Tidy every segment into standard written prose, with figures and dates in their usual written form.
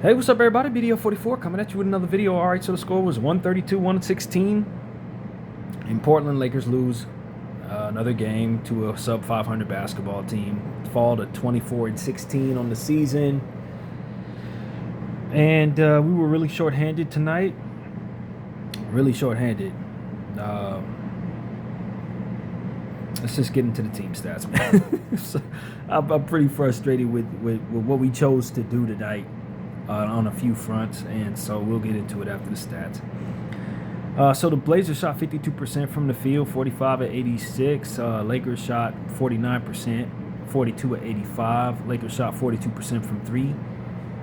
Hey, what's up, everybody? BDO44 coming at you with another video. All right, so the score was 132-116 in Portland. Lakers lose another game to a sub 500 basketball team. Fall to 24-16 on the season, and we were really shorthanded tonight. Really shorthanded. Let's just get into the team stats, man. So, I'm pretty frustrated with what we chose to do tonight. On a few fronts, and so we'll get into it after the stats. So the Blazers shot 52% from the field, 45 at 86. Lakers shot 49%, 42 at 85. Lakers shot 42% from three,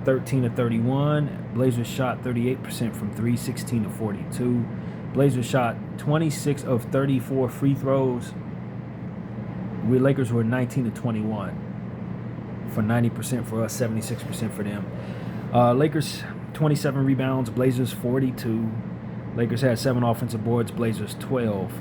13 to 31. Blazers shot 38% from three, 16 to 42. Blazers shot 26 of 34 free throws. Lakers were 19 to 21 for 90% for us, 76% for them. Lakers 27 rebounds, Blazers 42. Lakers had 7 offensive boards, Blazers 12.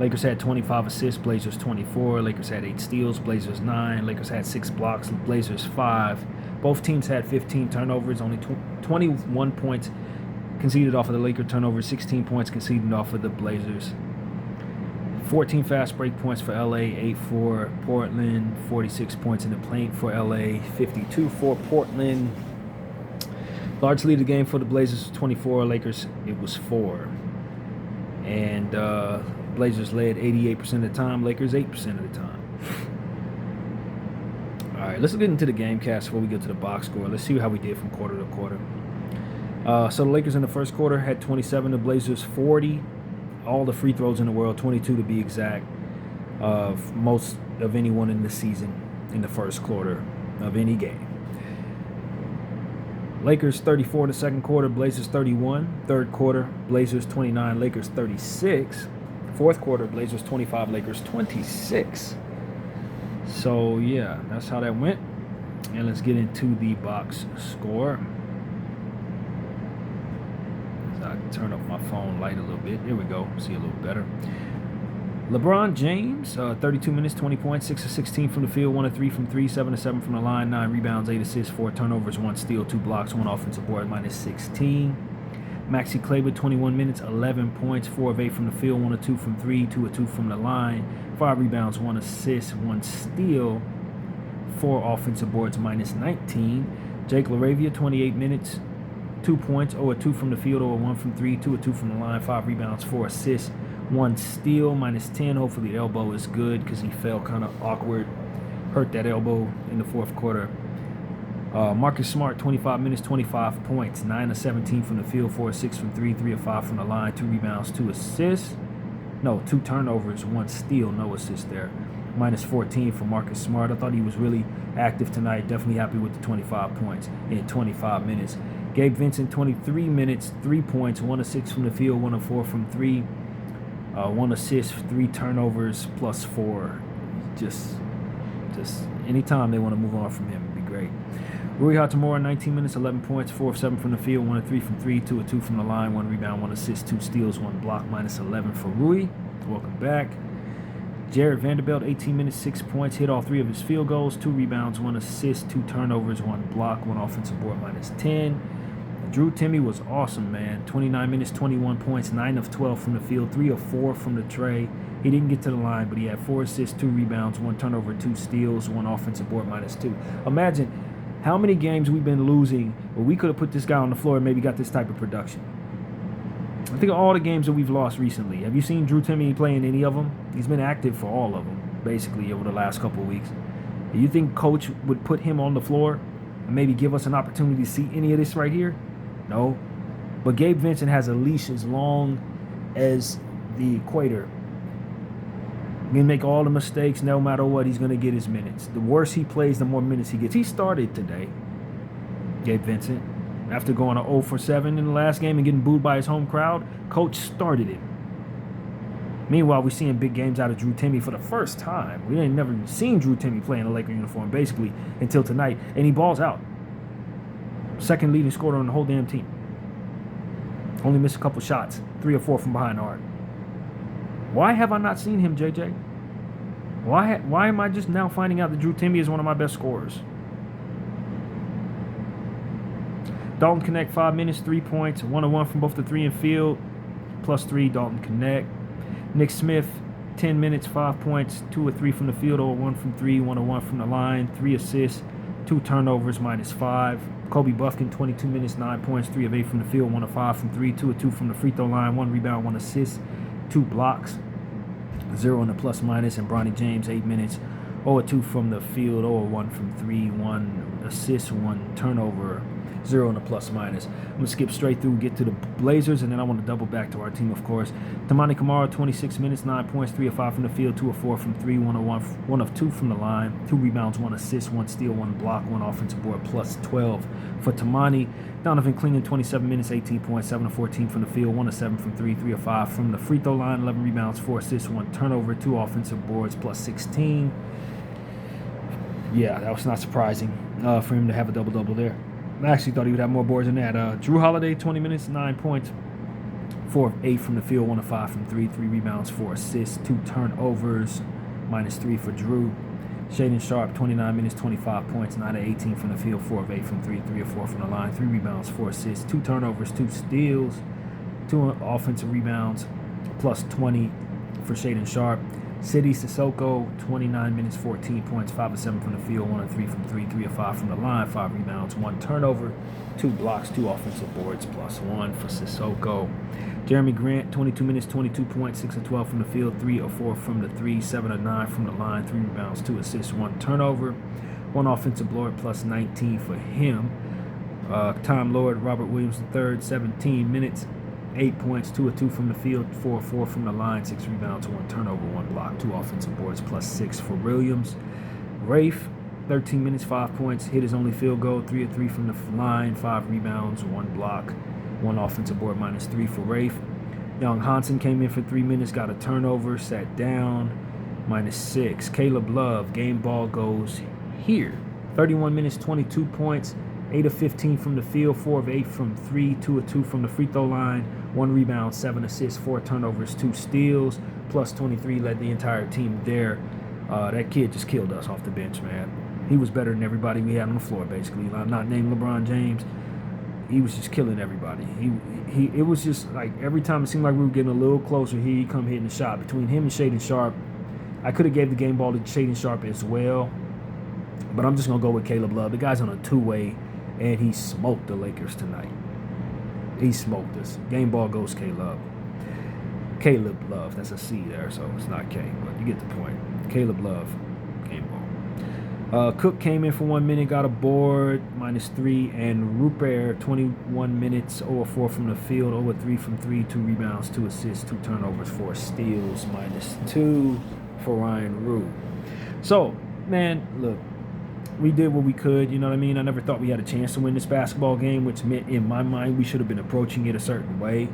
Lakers had 25 assists, Blazers 24. Lakers had 8 steals, Blazers 9. Lakers had 6 blocks, Blazers 5. Both teams had 15 turnovers, only 21 points conceded off of the Lakers turnovers, 16 points conceded off of the Blazers. 14 fast break points for LA, 8 for Portland, 46 points in the paint for LA, 52 for Portland. Large lead of the game for the Blazers was 24. Lakers, it was 4. And Blazers led 88% of the time. Lakers 8% of the time. All right, let's get into the game cast before we get to the box score. Let's see how we did from quarter to quarter. So the Lakers in the first quarter had 27. The Blazers 40. All the free throws in the world, 22 to be exact. Most of anyone in the season in the first quarter of any game. Lakers 34 in the second quarter, Blazers 31. Third quarter, Blazers 29, Lakers 36. Fourth quarter, Blazers 25, Lakers 26. So, yeah, that's how that went. And let's get into the box score. I turn up my phone light a little bit. There we go. See a little better. LeBron James, 32 minutes, 20 points, 6 of 16 from the field, 1 of 3 from 3, 7 of 7 from the line, 9 rebounds, 8 assists, 4 turnovers, 1 steal, 2 blocks, 1 offensive board, minus 16. Maxi Kleber, 21 minutes, 11 points, 4 of 8 from the field, 1 of 2 from 3, 2 of 2 from the line, 5 rebounds, 1 assist, 1 steal, 4 offensive boards, minus 19. Jake LaRavia, 28 minutes, 2 points, 0 of 2 from the field, 0 of 1 from 3, 2 of 2 from the line, 5 rebounds, 4 assists, 1 steal, minus 10. Hopefully the elbow is good because he fell kind of awkward. Hurt that elbow in the fourth quarter. Marcus Smart, 25 minutes, 25 points, 9 of 17 from the field, 4 of 6 from 3, 3 of 5 from the line, 2 rebounds, 2 assists. No, 2 turnovers, 1 steal, no assist there. Minus 14 for Marcus Smart. I thought he was really active tonight. Definitely happy with the 25 points in 25 minutes. Gabe Vincent, 23 minutes, 3 points, 1 of 6 from the field, 1 of 4 from 3. 1 assist, 3 turnovers, plus 4. Just anytime they want to move on from him, it'd be great. Rui Hachimura, 19 minutes, 11 points, 4 of 7 from the field, 1 of 3 from 3, 2 of 2 from the line, 1 rebound, 1 assist, 2 steals, 1 block, minus 11 for Rui. Welcome back. Jared Vanderbilt, 18 minutes, 6 points, hit all 3 of his field goals, 2 rebounds, 1 assist, 2 turnovers, 1 block, 1 offensive board, minus 10. Drew Timme was awesome, man. 29 minutes, 21 points, 9 of 12 from the field, 3 of 4 from the tray. He didn't get to the line, but he had 4 assists, 2 rebounds, 1 turnover, 2 steals, 1 offensive board, minus 2. Imagine how many games we've been losing where we could have put this guy on the floor and maybe got this type of production. I think of all the games that we've lost recently. Have you seen Drew Timme play in any of them? He's been active for all of them, basically, over the last couple of weeks. Do you think Coach would put him on the floor and maybe give us an opportunity to see any of this right here? No. But Gabe Vincent has a leash as long as the equator. He's going to make all the mistakes. No matter what, he's going to get his minutes. The worse he plays, the more minutes he gets. He started today, Gabe Vincent. After going 0 for 7 in the last game and getting booed by his home crowd, Coach started him. Meanwhile, we're seeing big games out of Drew Timme for the first time. We ain't never seen Drew Timme play in a Laker uniform, basically, until tonight. And he balls out. Second leading scorer on the whole damn team. Only missed a couple shots. 3 or 4 from behind the arc. Why have I not seen him, JJ? Why am I just now finding out that Drew Timme is one of my best scorers? Dalton Connect, 5 minutes, 3 points, 1-1 from both the 3 and field, +3, Dalton Connect. Nick Smith, 10 minutes, 5 points, 2 or 3 from the field, 0-1 from 3, 1-1 from the line, 3 assists, 2 turnovers, -5. Kobe Buffkin, 22 minutes, 9 points, 3 of 8 from the field, 1 of 5 from 3, 2 of 2 from the free throw line, 1 rebound, 1 assist, 2 blocks, 0 in the plus-minus. And Bronny James, 8 minutes, 0 of 2 from the field, 0 of 1 from 3, 1 assist, 1 turnover, 0 in the plus-minus. I'm going to skip straight through, get to the Blazers, and then I want to double back to our team, of course. Toumani Camara, 26 minutes, 9 points, 3 of 5 from the field, 2 of 4 from 3, 1 of 2 from the line, 2 rebounds, 1 assist, 1 steal, 1 block, 1 offensive board, +12 for Toumani. Donovan Clingan, 27 minutes, 18 points, 7 of 14 from the field, 1 of 7 from 3, 3 of 5 from the free throw line, 11 rebounds, 4 assists, 1 turnover, 2 offensive boards, +16. Yeah, that was not surprising for him to have a double-double there. I actually thought he would have more boards than that. Jrue Holiday, 20 minutes, 9 points, 4 of 8 from the field, 1 of 5 from 3, 3 rebounds, 4 assists, 2 turnovers, -3 for Jrue. Shaedon Sharpe, 29 minutes, 25 points, 9 of 18 from the field, 4 of 8 from 3, 3 of 4 from the line, 3 rebounds, 4 assists, 2 turnovers, 2 steals, 2 offensive rebounds, +20 for Shaedon Sharpe. Sidy Cissoko, 29 minutes, 14 points, 5 of 7 from the field, 1 of 3 from 3, 3 of 5 from the line, 5 rebounds, 1 turnover, 2 blocks, 2 offensive boards, +1 for Cissoko. Jeremy Grant, 22 minutes, 22 points, 6 of 12 from the field, 3 of 4 from the 3, 7 of 9 from the line, 3 rebounds, 2 assists, 1 turnover, 1 offensive board, +19 for him. Time Lord, Robert Williams III, 17 minutes, 8 points, 2 of 2 from the field, 4 of 4 from the line, 6 rebounds, 1 turnover, 1 block, 2 offensive boards, +6 for Williams. Rafe, 13 minutes, 5 points, hit his only field goal, 3 of 3 from the line, 5 rebounds, 1 block, 1 offensive board, -3 for Rafe. Young Hansen came in for 3 minutes, got a turnover, sat down, -6. Caleb Love, game ball goes here. 31 minutes, 22 points, 8 of 15 from the field, 4 of 8 from 3, 2 of 2 from the free throw line, 1 rebound, 7 assists, 4 turnovers, 2 steals, +23, led the entire team there. That kid just killed us off the bench, man. He was better than everybody we had on the floor, basically. I'm not named LeBron James. He was just killing everybody. It was just like every time it seemed like we were getting a little closer, he'd come hitting the shot. Between him and Shaedon Sharpe, I could have gave the game ball to Shaedon Sharpe as well, but I'm just going to go with Caleb Love. The guy's on a two-way, and he smoked the Lakers tonight. He smoked us. Game ball goes Caleb. Caleb Love. That's a C there, so it's not K, but you get the point. Caleb Love. Game ball. Cook came in for 1 minute, got a board, -3, and Rupert, 21 minutes, 0 of 4 from the field, 0 of 3 from 3, 2 rebounds, 2 assists, 2 turnovers, 4 steals, -2 for Ryan Rue. So, man, look, we did what we could, you know what I mean? I never thought we had a chance to win this basketball game, which meant in my mind we should have been approaching it a certain way,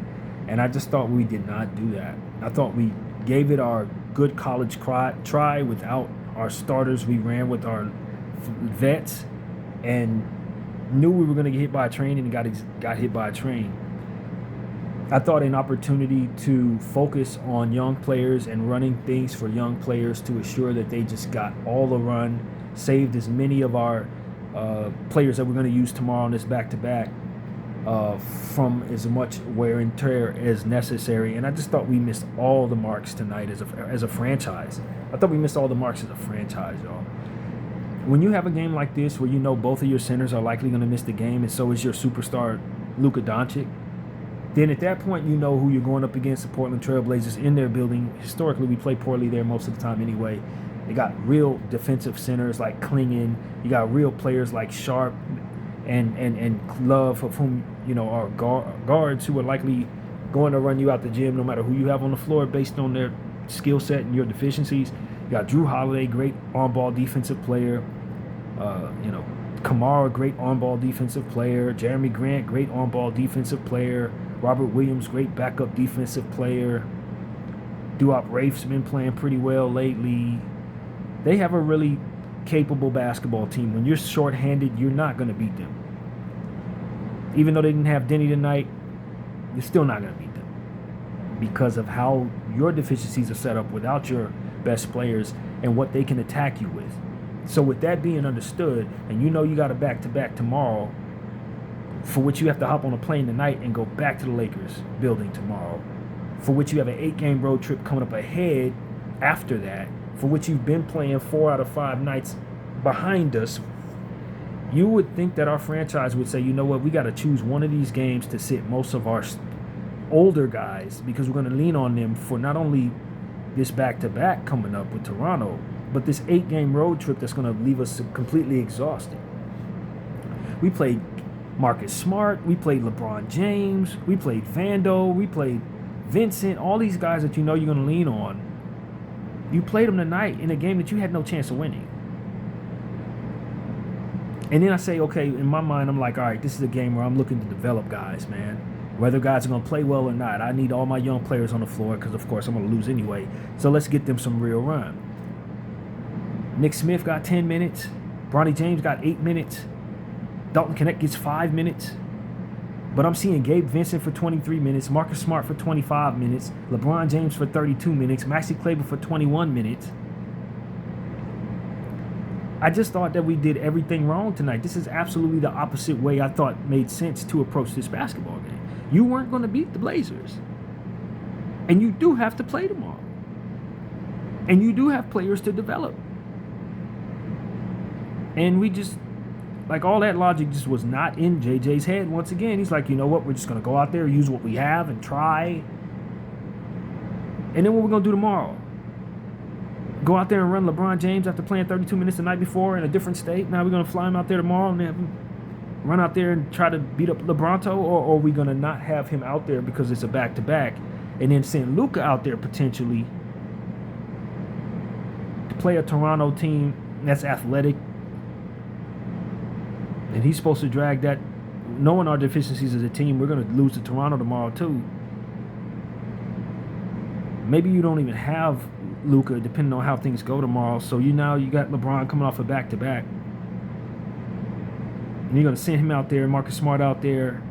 and I just thought we did not do that. I thought we gave it our good college try without our starters. We ran with our vets and knew we were going to get hit by a train, and got hit by a train. I thought an opportunity to focus on young players and running things for young players to assure that they just got all the run, saved as many of our players that we're going to use tomorrow on this back-to-back from as much wear and tear as necessary. And I just thought we missed all the marks tonight as a franchise. I thought we missed all the marks as a franchise, y'all. When you have a game like this where you know both of your centers are likely going to miss the game, and so is your superstar Luka Doncic, then at that point you know who you're going up against, the Portland Trailblazers in their building. Historically, we play poorly there most of the time anyway. They got real defensive centers like Clingan. You got real players like Sharpe and Love, of whom, you know, are guards who are likely going to run you out the gym no matter who you have on the floor based on their skill set and your deficiencies. You got Jrue Holiday, great on-ball defensive player. Kamara, great on-ball defensive player. Jeremy Grant, great on-ball defensive player. Robert Williams, great backup defensive player. Duop Rafe's been playing pretty well lately. They have a really capable basketball team. When you're shorthanded, you're not going to beat them. Even though they didn't have Denny tonight, you're still not going to beat them because of how your deficiencies are set up without your best players and what they can attack you with. So with that being understood, and you know you got a back-to-back tomorrow, for which you have to hop on a plane tonight and go back to the Lakers building tomorrow, for which you have an 8-game road trip coming up ahead after that, for which you've been playing 4 out of 5 nights behind us, you would think that our franchise would say, you know what, we got to choose one of these games to sit most of our older guys, because we're going to lean on them for not only this back-to-back coming up with Toronto, but this 8-game road trip that's going to leave us completely exhausted. We played Marcus Smart, we played LeBron James, we played Vando, we played Vincent, all these guys that you know you're going to lean on. You played them tonight in a game that you had no chance of winning. And then I say, okay, in my mind, I'm like, all right, this is a game where I'm looking to develop guys, man. Whether guys are going to play well or not, I need all my young players on the floor because, of course, I'm going to lose anyway. So let's get them some real run. Nick Smith got 10 minutes. Bronny James got 8 minutes. Dalton Knecht gets 5 minutes. But I'm seeing Gabe Vincent for 23 minutes, Marcus Smart for 25 minutes, LeBron James for 32 minutes, Maxi Kleber for 21 minutes. I just thought that we did everything wrong tonight. This is absolutely the opposite way I thought made sense to approach this basketball game. You weren't going to beat the Blazers. And you do have to play tomorrow. And you do have players to develop. And we just, like, all that logic just was not in JJ's head once again. He's like, you know what, we're just going to go out there, use what we have, and try. And then what we're going to do tomorrow? Go out there and run LeBron James after playing 32 minutes the night before in a different state. Now we're going to fly him out there tomorrow and have him run out there and try to beat up LeBronto? Or are we going to not have him out there because it's a back-to-back and then send Luka out there potentially to play a Toronto team that's athletic? And he's supposed to drag that. Knowing our deficiencies as a team, we're going to lose to Toronto tomorrow too. Maybe you don't even have Luka, depending on how things go tomorrow. So you got LeBron coming off a back-to-back. And you're going to send him out there, Marcus Smart out there.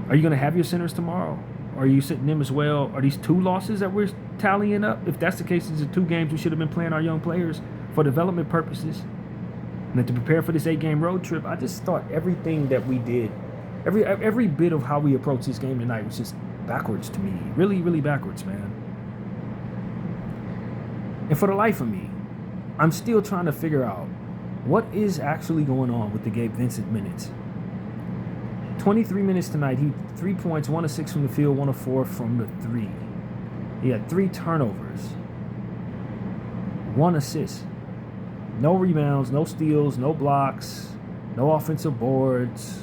Are you going to have your centers tomorrow? Or are you sitting them as well? Are these 2 losses that we're tallying up? If that's the case, these are 2 games we should have been playing our young players for development purposes. And then to prepare for this 8-game road trip, I just thought everything that we did, every bit of how we approached this game tonight was just backwards to me. Really, really backwards, man. And for the life of me, I'm still trying to figure out what is actually going on with the Gabe Vincent minutes. 23 minutes tonight. He 3 points, 1 of 6 from the field, 1 of 4 from the 3. He had 3 turnovers, 1 assist. No rebounds, no steals, no blocks, no offensive boards.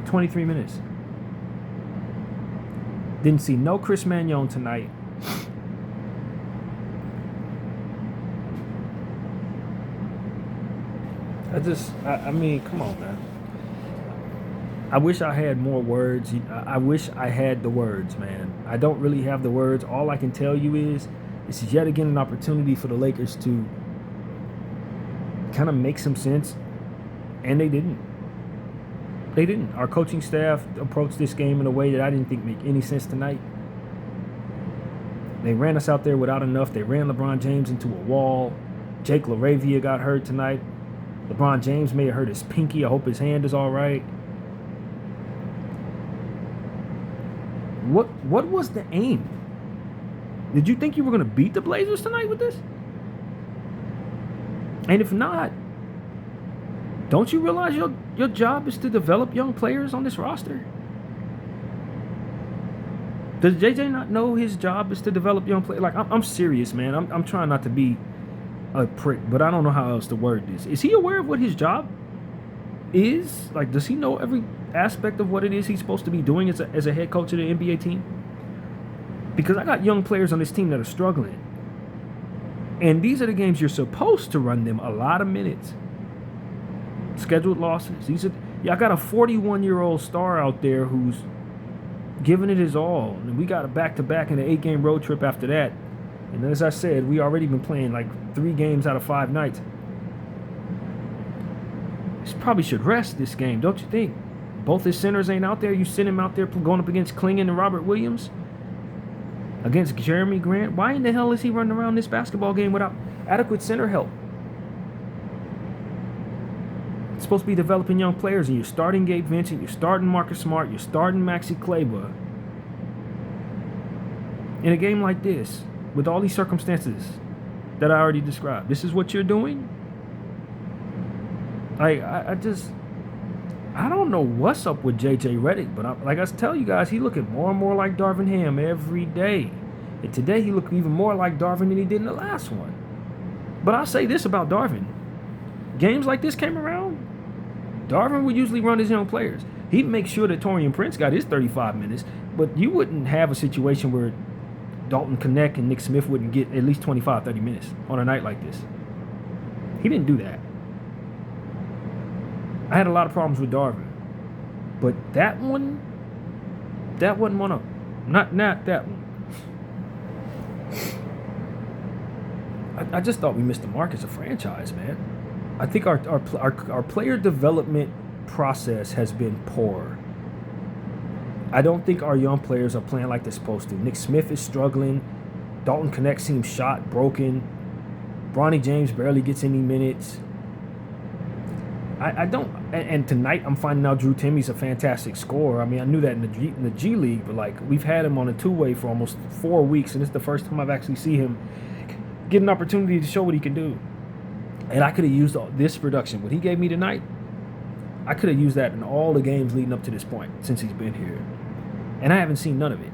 23 minutes. Didn't see no Chris Magnon tonight. I mean, come on, man. I wish I had more words. I wish I had the words, man. I don't really have the words. All I can tell you is this is yet again an opportunity for the Lakers to kind of make some sense, and they didn't. They didn't. Our coaching staff approached this game in a way that I didn't think made any sense tonight. They ran us out there without enough. They ran LeBron James into a wall. Jake LaRavia got hurt tonight. LeBron James may have hurt his pinky. I hope his hand is all right. What was the aim? Did you think you were going to beat the Blazers tonight with this? And if not, don't you realize your job is to develop young players on this roster? Does JJ not know his job is to develop young players? Like, I'm serious, man. I'm trying not to be a prick, but I don't know how else to word this. Is he aware of what his job is? Like, does he know every aspect of what it is he's supposed to be doing as a head coach of the NBA team? Because I got young players on this team that are struggling. And these are the games you're supposed to run them a lot of minutes. Scheduled losses. I got a 41-year-old star out there who's giving it his all. And we got a back-to-back and an 8-game road trip after that. And as I said, we already been playing like 3 games out of 5 nights. He probably should rest this game, don't you think? Both his centers ain't out there. You send him out there going up against Klingon and Robert Williams, against Jeremy Grant. Why in the hell is he running around this basketball game without adequate center help? It's supposed to be developing young players, and you're starting Gabe Vincent, you're starting Marcus Smart, you're starting Maxi Kleber. In a game like this, with all these circumstances that I already described, this is what you're doing? I don't know what's up with J.J. Redick, but like I tell you guys, he looking more and more like Darvin Ham every day. And today he looked even more like Darvin than he did in the last one. But I'll say this about Darvin. Games like this came around, Darvin would usually run his young players. He'd make sure that Taurean Prince got his 35 minutes, but you wouldn't have a situation where Dalton Knecht and Nick Smith wouldn't get at least 25, 30 minutes on a night like this. He didn't do that. I had a lot of problems with Darvin, but that wasn't one of them. Not that one. I just thought we missed the mark as a franchise, man. I think our player development process has been poor. I don't think our young players are playing like they're supposed to. Nick Smith is struggling. Dalton Knecht seems shot, broken. Bronny James barely gets any minutes. I don't, and tonight I'm finding out Drew Timmy's a fantastic scorer. I mean, I knew that in the G League, but like we've had him on a two-way for almost 4 weeks, and it's the first time I've actually seen him get an opportunity to show what he can do. And I could have used this production, what he gave me tonight. I could have used that in all the games leading up to this point since he's been here, and I haven't seen none of it.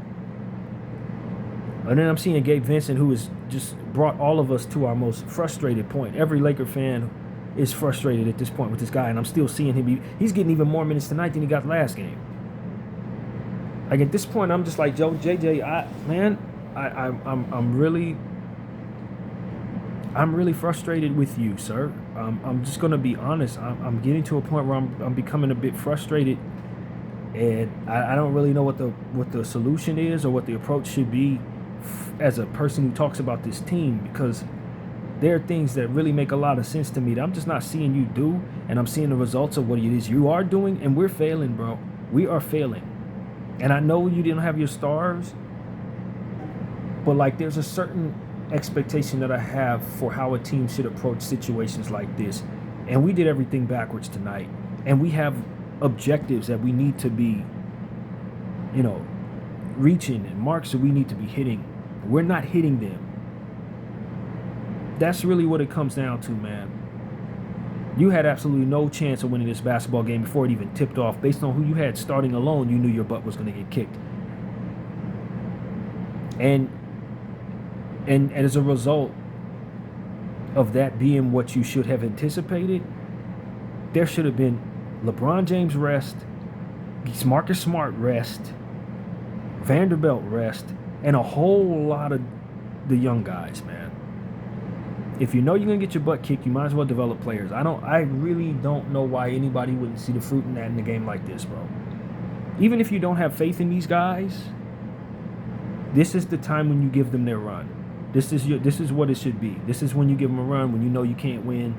And then I'm seeing Gabe Vincent, who has just brought all of us to our most frustrated point. Every Laker fan is frustrated at this point with this guy, and I'm still seeing him. He's getting even more minutes tonight than he got last game. Like at this point, I'm just like, Joe, JJ, I'm really frustrated with you, sir. I'm just gonna be honest. I'm getting to a point where I'm becoming a bit frustrated, and I don't really know what the solution is or what the approach should be as a person who talks about this team, because there are things that really make a lot of sense to me that I'm just not seeing you do, and I'm seeing the results of what it is you are doing, and we're failing, bro. We are failing. And I know you didn't have your stars, but like there's a certain expectation that I have for how a team should approach situations like this. And we did everything backwards tonight. And we have objectives that we need to be, reaching, and marks that we need to be hitting. We're not hitting them. That's really what it comes down to, man. You had absolutely no chance of winning this basketball game before it even tipped off. Based on who you had starting alone, you knew your butt was going to get kicked. And as a result of that being what you should have anticipated, there should have been LeBron James rest, Marcus Smart rest, Vanderbilt rest, and a whole lot of the young guys, man. If you know you're going to get your butt kicked, you might as well develop players. I really don't know why anybody wouldn't see the fruit in that in a game like this, bro. Even if you don't have faith in these guys, this is the time when you give them their run. This is what it should be. This is when you give them a run when you know you can't win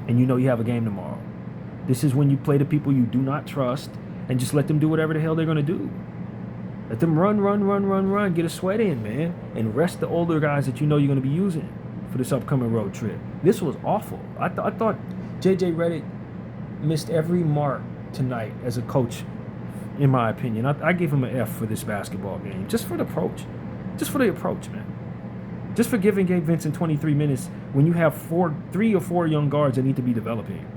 and you know you have a game tomorrow. This is when you play the people you do not trust and just let them do whatever the hell they're going to do. Let them run, get a sweat in, man, and rest the older guys that you know you're going to be using for this upcoming road trip. This was awful. I thought J.J. Redick missed every mark tonight as a coach, in my opinion. I gave him an F for this basketball game, just for the approach. Just for the approach, man. Just for giving Gabe Vincent 23 minutes when you have 3 or 4 young guards that need to be developing.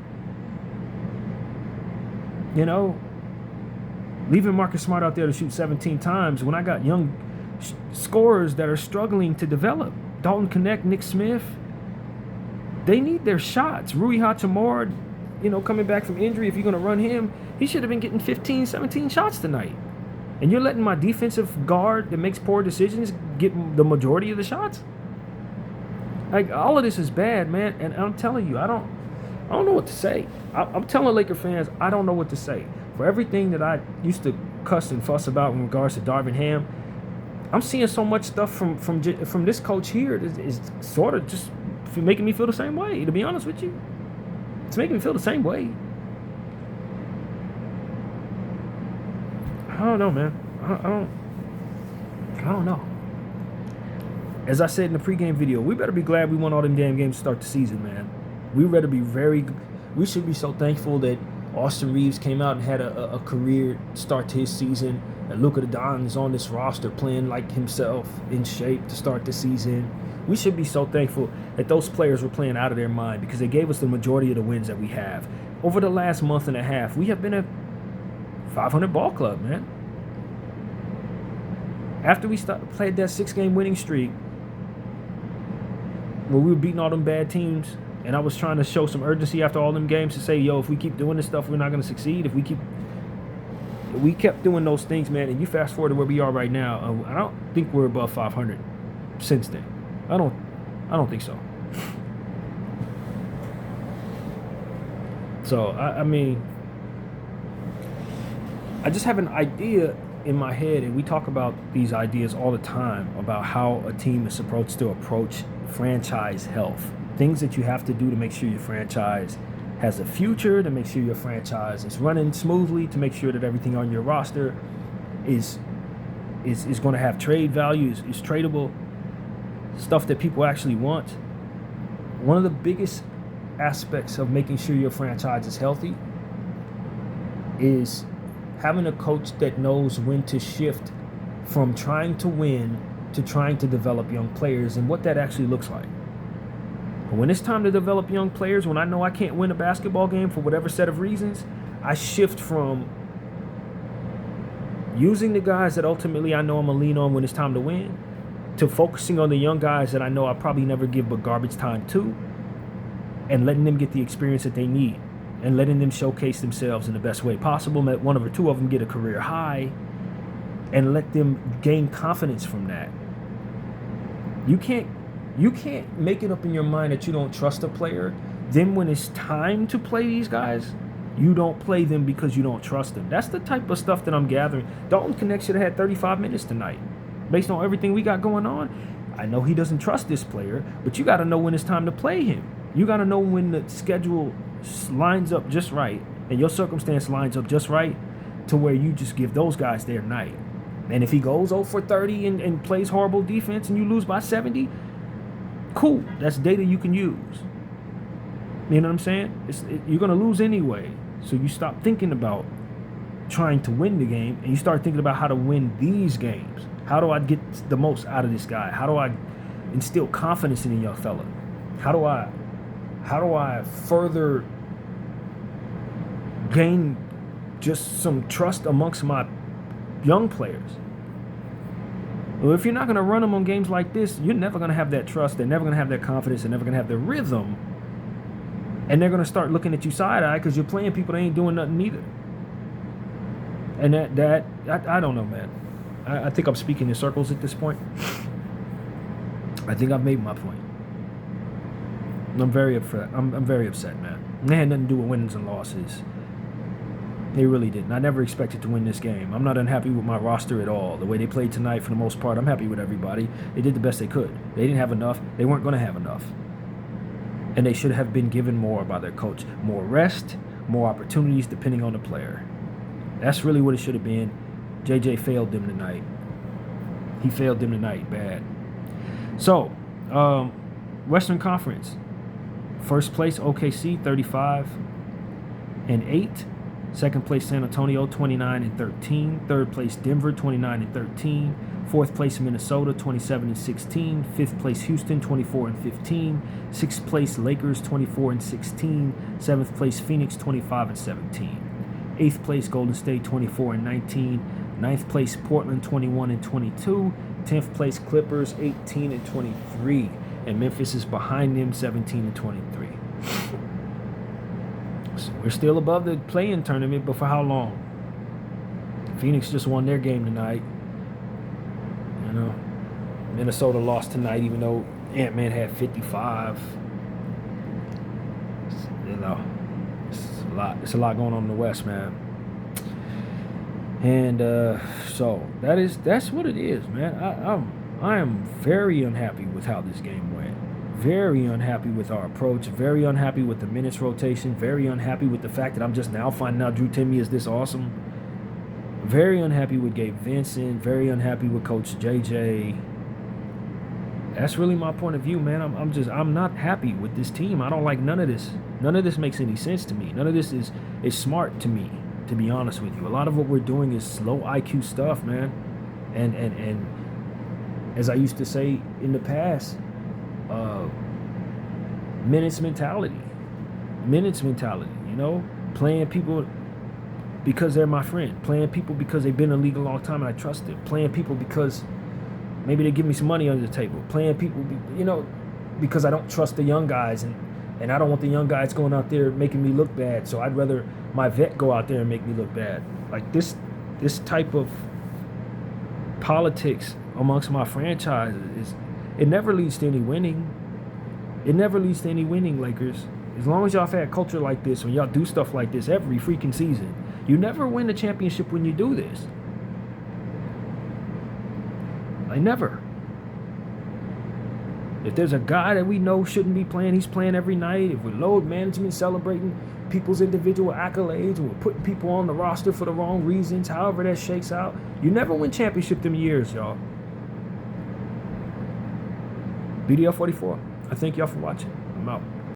Leaving Marcus Smart out there to shoot 17 times when I got young scorers that are struggling to develop. Dalton Knecht, Nick Smith, they need their shots. Rui Hachimura, coming back from injury, if you're going to run him, he should have been getting 15, 17 shots tonight. And you're letting my defensive guard that makes poor decisions get the majority of the shots? Like, all of this is bad, man. And I'm telling you, I don't know what to say. I'm telling Laker fans, I don't know what to say. For everything that I used to cuss and fuss about in regards to Darvin Ham, I'm seeing so much stuff from this coach here is sort of just making me feel the same way, to be honest with you. It's making me feel the same way. I don't know, man. I don't know. As I said in the pregame video, we better be glad we won all them damn games to start the season, man. We better be very, We should be so thankful that Austin Reeves came out and had a career start to his season. And Luka Doncic is on this roster playing like himself, in shape to start the season. We should be so thankful that those players were playing out of their mind because they gave us the majority of the wins that we have. Over the last month and a half, we have been a 500 ball club, man. After we played that 6-game winning streak, where we were beating all them bad teams, and I was trying to show some urgency after all them games to say, yo, if we keep doing this stuff, we're not going to succeed. If we kept doing those things, man, and you fast forward to where we are right now, I don't think we're above 500 since then. I don't think so. So, I mean, I just have an idea in my head, and we talk about these ideas all the time about how a team is supposed to approach franchise health. Things that you have to do to make sure your franchise has a future, to make sure your franchise is running smoothly, to make sure that everything on your roster is going to have trade value, is tradable, stuff that people actually want. One of the biggest aspects of making sure your franchise is healthy is having a coach that knows when to shift from trying to win to trying to develop young players and what that actually looks like. But when it's time to develop young players, when I know I can't win a basketball game for whatever set of reasons, I shift from using the guys that ultimately I know I'm going to lean on when it's time to win to focusing on the young guys that I know I probably never give but garbage time to and letting them get the experience that they need and letting them showcase themselves in the best way possible. Let one or two of them get a career high and let them gain confidence from that. You can't make it up in your mind that you don't trust a player. Then when it's time to play these guys, you don't play them because you don't trust them. That's the type of stuff that I'm gathering. Dalton Knecht should have had 35 minutes tonight. Based on everything we got going on, I know he doesn't trust this player, but you got to know when it's time to play him. You got to know when the schedule lines up just right and your circumstance lines up just right to where you just give those guys their night. And if he goes 0 for 30 and plays horrible defense and you lose by 70, cool. That's data you can use. You know what I'm saying? You're going to lose anyway. So you stop thinking about trying to win the game and you start thinking about how to win these games. How do I get the most out of this guy? How do I instill confidence in a young fella? How do I further gain just some trust amongst my young players? Well, if you're not going to run them on games like this, you're never going to have that trust. They're never going to have that confidence. They're never going to have the rhythm. And they're going to start looking at you side-eye because you're playing people that ain't doing nothing either. And I don't know, man. I think I'm speaking in circles at this point. I think I've made my point. I'm very upset. I'm very upset, man. And they had nothing to do with wins and losses. They really didn't. I never expected to win this game. I'm not unhappy with my roster at all. The way they played tonight, for the most part, I'm happy with everybody. They did the best they could. They didn't have enough. They weren't going to have enough. And they should have been given more by their coach. More rest, more opportunities, depending on the player. That's really what it should have been. JJ failed them tonight. He failed them tonight bad. So, Western Conference. First place, OKC, 35-8. Second place, San Antonio, 29-13. Third place, Denver, 29-13. Fourth place, Minnesota, 27-16. Fifth place, Houston, 24-15. Sixth place, Lakers, 24-16. Seventh place, Phoenix, 25-17. Eighth place, Golden State, 24-19. Ninth place, Portland, 21-22. 10th place, Clippers, 18-23. And Memphis is behind them, 17-23. So we're still above the play-in tournament, but for how long? Phoenix just won their game tonight. You know, Minnesota lost tonight, even though Ant-Man had 55. You know, it's a lot going on in the West, man. And so that's what it is, man. I am very unhappy with how this game went. Very unhappy with our approach. Very unhappy with the minutes rotation. Very unhappy with the fact that I'm just now finding out Drew Timme is this awesome. Very unhappy with Gabe Vincent. Very unhappy with Coach JJ. That's really my point of view, man. I'm not happy with this team. I don't like none of this. None of this makes any sense to me. None of this is smart to me, to be honest with you. A lot of what we're doing is low IQ stuff, man. And as I used to say in the past, minutes mentality. Minutes mentality, you know? Playing people because they're my friend. Playing people because they've been in the league a long time and I trust them. Playing people because maybe they give me some money under the table. Playing people, you know, because I don't trust the young guys and I don't want the young guys going out there making me look bad. So I'd rather my vet go out there and make me look bad. Like this type of politics amongst my franchises, it never leads to any winning. It never leads to any winning, Lakers. As long as y'all have had culture like this, when y'all do stuff like this every freaking season, you never win the championship when you do this. Like, never. If there's a guy that we know shouldn't be playing, he's playing every night. If we're load management celebrating people's individual accolades, and we're putting people on the roster for the wrong reasons, however that shakes out, you never win championship them years, y'all. BDL 44. I thank y'all for watching. I'm out.